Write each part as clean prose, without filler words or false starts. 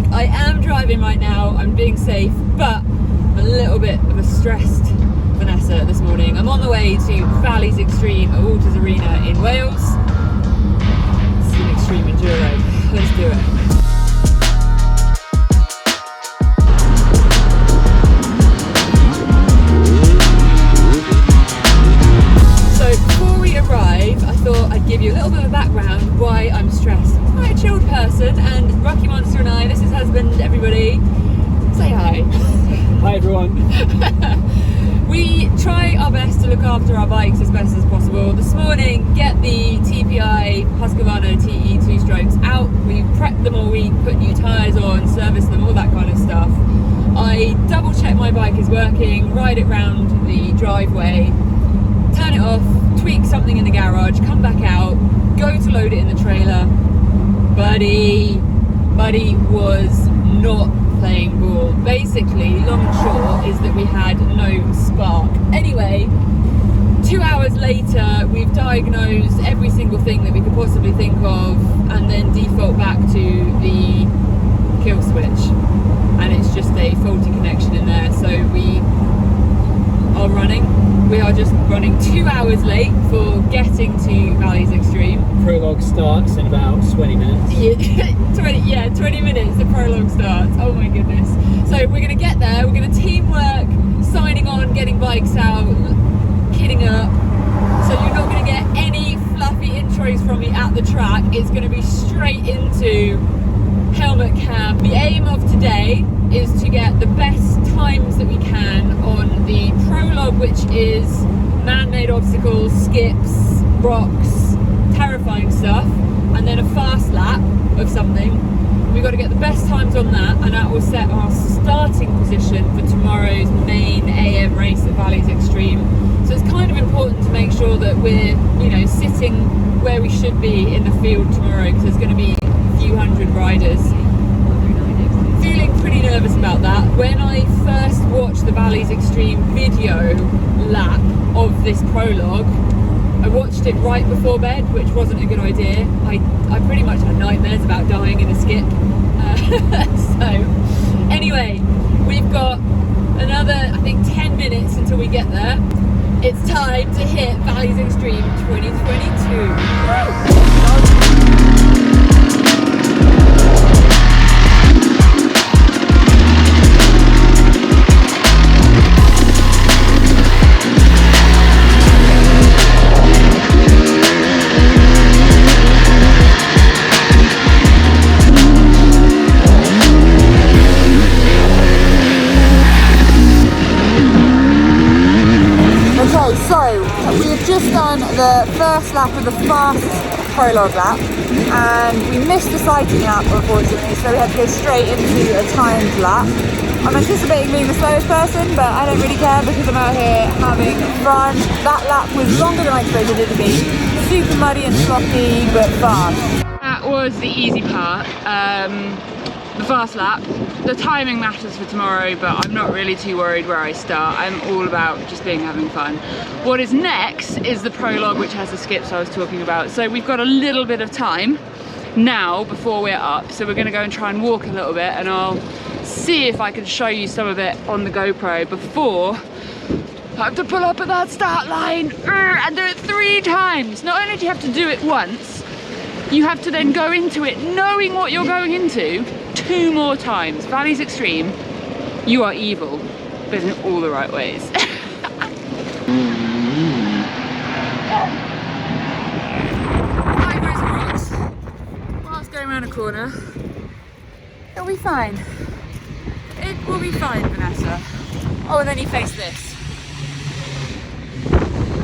bike. I am driving right now, I'm being safe, but I'm a little bit of a stressed Vanessa this morning. I'm on the way to Valleys Xtreme at Walters Arena in Wales. This is an extreme enduro. Let's do it. I thought I'd give you a little bit of a background why I'm stressed. I'm quite a chilled person, and Rocky Monster and I, this is husband, everybody, say hi. Hi everyone. We try our best to look after our bikes as best as possible. This morning, get the TPI Husqvarna TE 2-strokes out. We prepped them all week, put new tyres on, serviced them, all that kind of stuff. I double check my bike is working, ride it round the driveway, turn it off, tweak something in the garage, come back out, go to load it in the trailer. Buddy was not playing ball. Basically, long and short is that we had no spark. Anyway, 2 hours later, we've diagnosed every single thing that we could possibly think of, and then default back to the kill switch. And it's just a faulty connection in there, so we are running. We are just running 2 hours late for getting to Valleys Xtreme. Prologue starts in about 20 minutes. 20 minutes the prologue starts. Oh my goodness. So we're going to get there, we're going to teamwork, signing on, getting bikes out, kitting up. So you're not going to get any fluffy intros from me at the track. It's going to be straight into helmet cam. The aim of today is to get the best times that we can on the Prologue, which is man-made obstacles, skips, rocks, terrifying stuff, and then a fast lap of something. We've got to get the best times on that, and that will set our starting position for tomorrow's main AM race at Valleys Xtreme. So it's kind of important to make sure that we're, you know, sitting where we should be in the field tomorrow, because there's going to be a few hundred riders. Feeling pretty nervous about that. When I first watched the Valleys Xtreme video lap of this Prologue, I watched it right before bed, which wasn't a good idea. I pretty much had nightmares about dying in a skip. So anyway, we've got another, I think, 10 minutes until we get there. It's time to hit Valleys Xtreme 2022. So, we've just done the first lap of the fast Prologue lap, and we missed the cycling lap unfortunately, so we had to go straight into a timed lap. I'm anticipating being the slowest person, but I don't really care because I'm out here having fun. That lap was longer than I expected it to be, super muddy and sloppy, but fast. That was the easy part. The fast lap. The timing matters for tomorrow, but I'm not really too worried where I start. I'm all about just having fun. What is next is the Prologue, which has the skips I was talking about. So we've got a little bit of time now before we're up. So we're gonna go and try and walk a little bit, and I'll see if I can show you some of it on the GoPro before I have to pull up at that start line and do it 3 times. Not only do you have to do it once, you have to then go into it knowing what you're going into 2 more times. Valleys Xtreme, you are evil, but in all the right ways. Highways and rocks. Whilst going around a corner, it'll be fine. It will be fine, Vanessa. Oh, and then you face this.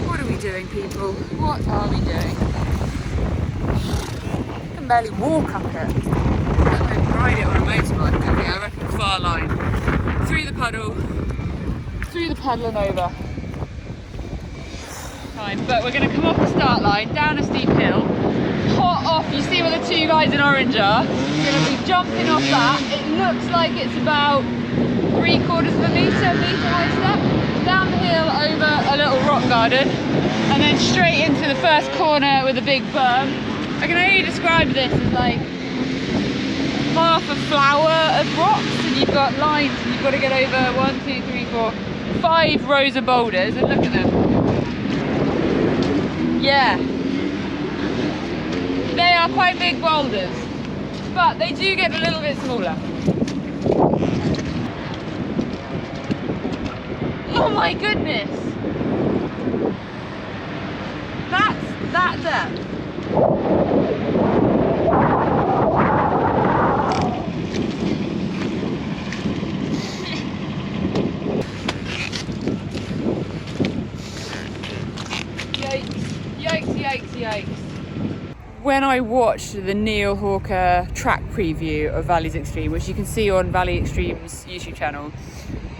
What are we doing, people? What are we doing? I can barely walk up it. Ride it on a motorbike. Okay, I reckon far line. Through the puddle and over. Fine, but we're going to come off the start line, down a steep hill, hot off. You see where the 2 guys in orange are? We're going to be jumping off that. It looks like it's about 3/4 of a metre high step. Down the hill, over a little rock garden, and then straight into the first corner with a big berm. I can only describe this as like half a flower of rocks, and you've got lines, and you've got to get over 1, 2, 3, 4, 5 rows of boulders, and look at them. Yeah. They are quite big boulders, but they do get a little bit smaller. Oh my goodness! That's that depth. Yikes. When I watched the Neil Hawker track preview of Valleys Xtreme, which you can see on Valleys Xtreme's YouTube channel,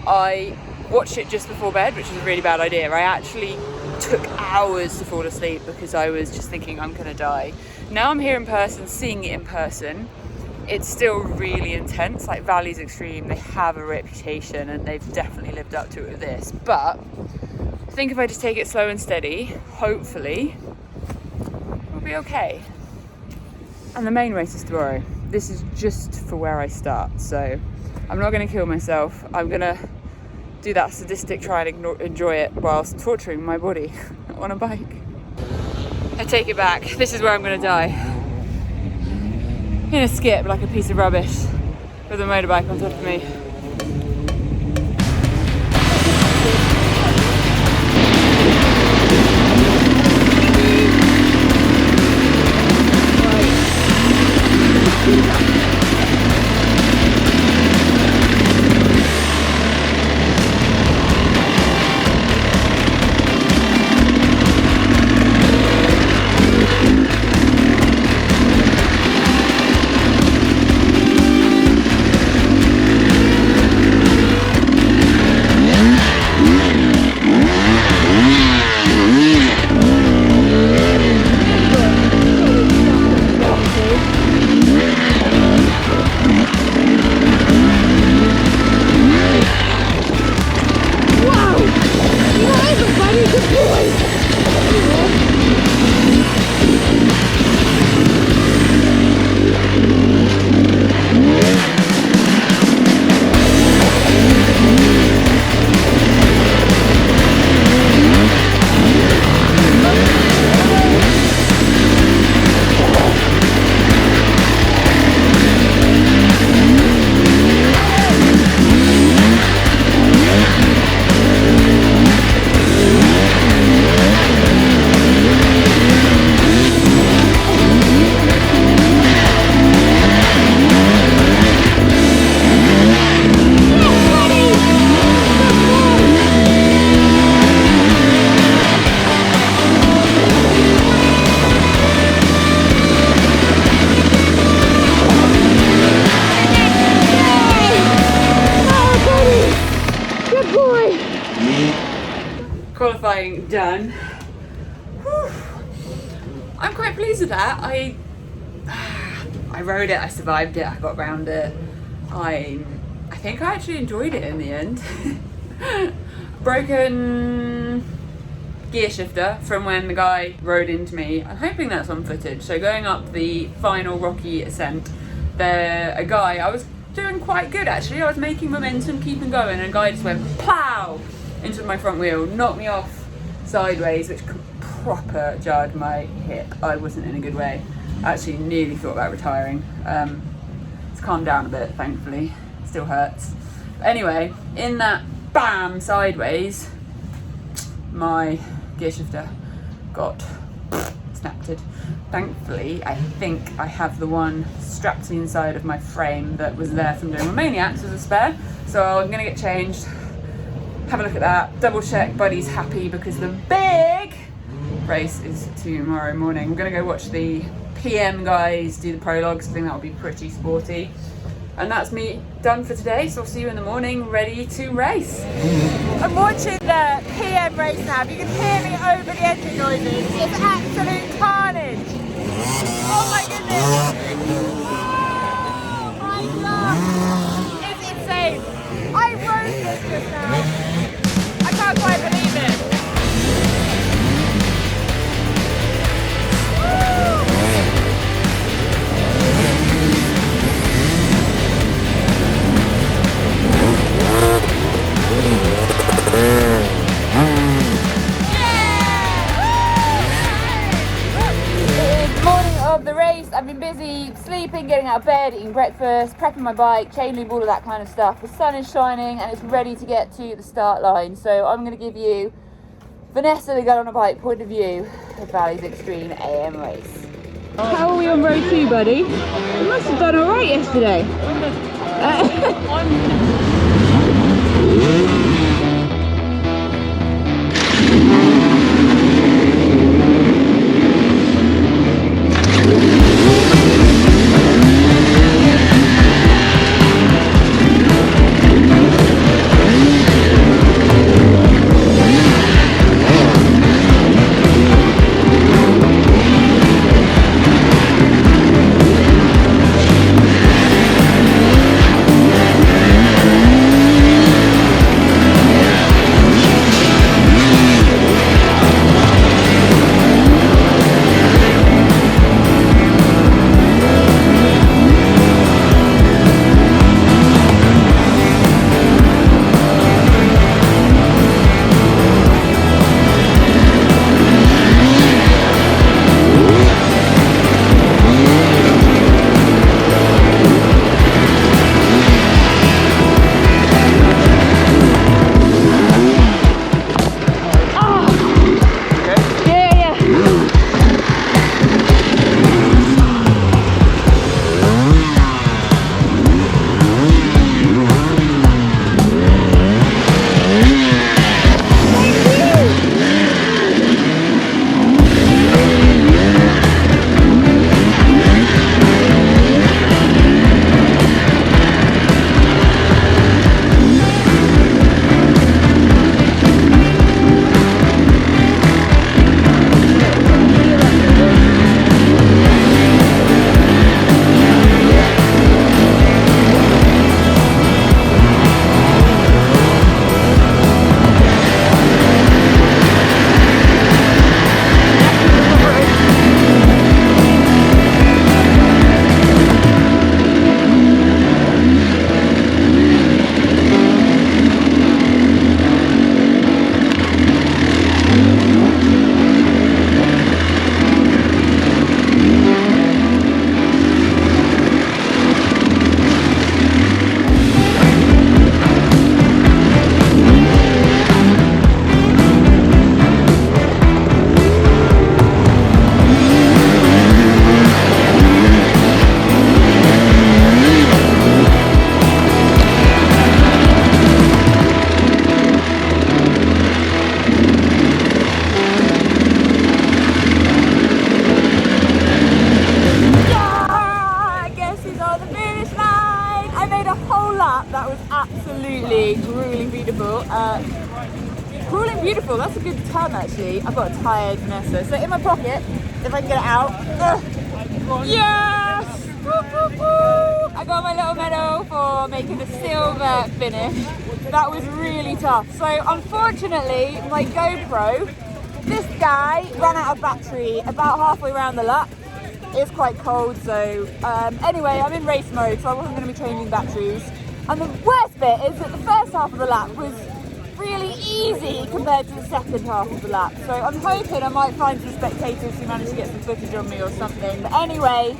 I watched it just before bed, which is a really bad idea. I actually took hours to fall asleep because I was just thinking I'm gonna die. Now I'm here in person, seeing it in person, it's still really intense. Like Valleys Xtreme, they have a reputation and they've definitely lived up to it with this. But I think if I just take it slow and steady, hopefully we'll be okay. And the main race is tomorrow. This is just for where I start, so I'm not gonna kill myself. I'm gonna do that sadistic try and enjoy it whilst torturing my body on a bike. I take it back. This is where I'm gonna die. In a skip like a piece of rubbish with a motorbike on top of me. Qualifying done. Whew. I'm quite pleased with that. I rode it, I survived it, I got around it. I think I actually enjoyed it in the end. Broken gear shifter from when the guy rode into me. I'm hoping that's on footage. So going up the final rocky ascent, a guy, I was doing quite good actually. I was making momentum, keeping going, and a guy just went plow into my front wheel, knocked me off sideways, which proper jarred my hip. I wasn't in a good way. I actually nearly thought about retiring. It's calmed down a bit, thankfully. Still hurts. But anyway, in that bam sideways, my gear shifter got snapped. Thankfully, I think I have the one strapped to the inside of my frame that was there from doing Romaniacs as a spare. So I'm gonna get changed, have a look at that, double check Buddy's happy because the big race is tomorrow morning. I'm gonna go watch the PM guys do the prologues. I think that'll be pretty sporty. And that's me done for today, so I'll see you in the morning ready to race. I'm watching the PM race now. If you can hear me over the engine noises, it's absolute carnage. Oh my goodness. Oh my god. It's insane. I rode this just now. I can't quite believe it. Woo! sleeping, getting out of bed, eating breakfast, prepping my bike, chain lube, all of that kind of stuff. The sun is shining and it's ready to get to the start line. So I'm going to give you Vanessa, the girl on a bike, point of view of Valleys Xtreme AM race. How are we on row 2, buddy? You must have done alright yesterday. That was absolutely grueling beautiful. Grueling beautiful, that's a good term actually. I've got a tired Vanessa. So in my pocket, if I can get it out. Yes! Woo, woo, woo. I got my little medal for making the silver finish. That was really tough. So unfortunately, my GoPro, this guy ran out of battery about halfway around the lap. It's quite cold, so anyway, I'm in race mode, so I wasn't going to be changing batteries. And the worst bit is that the first half of the lap was really easy compared to the second half of the lap. So I'm hoping I might find some spectators who managed to get some footage on me or something. But anyway,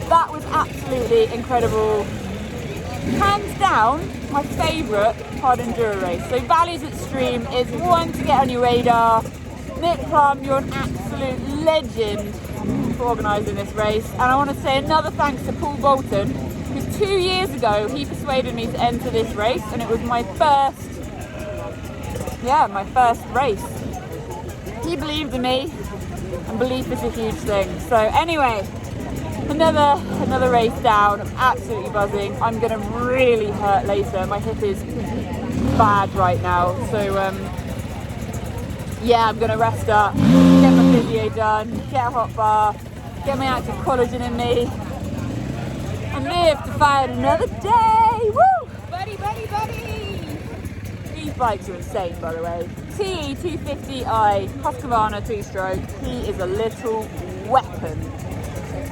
that was absolutely incredible. Hands down, my favourite hard enduro race. So Valleys Xtreme is one to get on your radar. Nick Plumb, you're an absolute legend for organising this race. And I want to say another thanks to Paul Bolton, because 2 years ago he persuaded me to enter this race, and it was my first race. He believed in me, and belief is a huge thing. So anyway, another race down. I'm absolutely buzzing. I'm gonna really hurt later. My hip is bad right now, so yeah, I'm gonna rest up, get my physio done, get a hot bar, get my active collagen in me, and live to fight another day. Woo! Buddy, buddy, buddy! These bikes are insane, by the way. TE250i Husqvarna 2-stroke. He is a little weapon.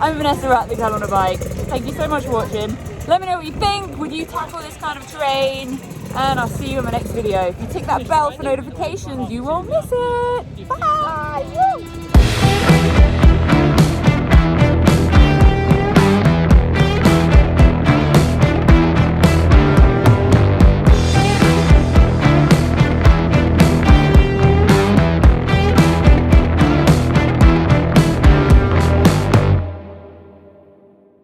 I'm Vanessa at TheGirlOnABike. Thank you so much for watching. Let me know what you think. Would you tackle this kind of terrain? And I'll see you in my next video. If you tick that bell for notifications, you won't miss it. Bye! Woo!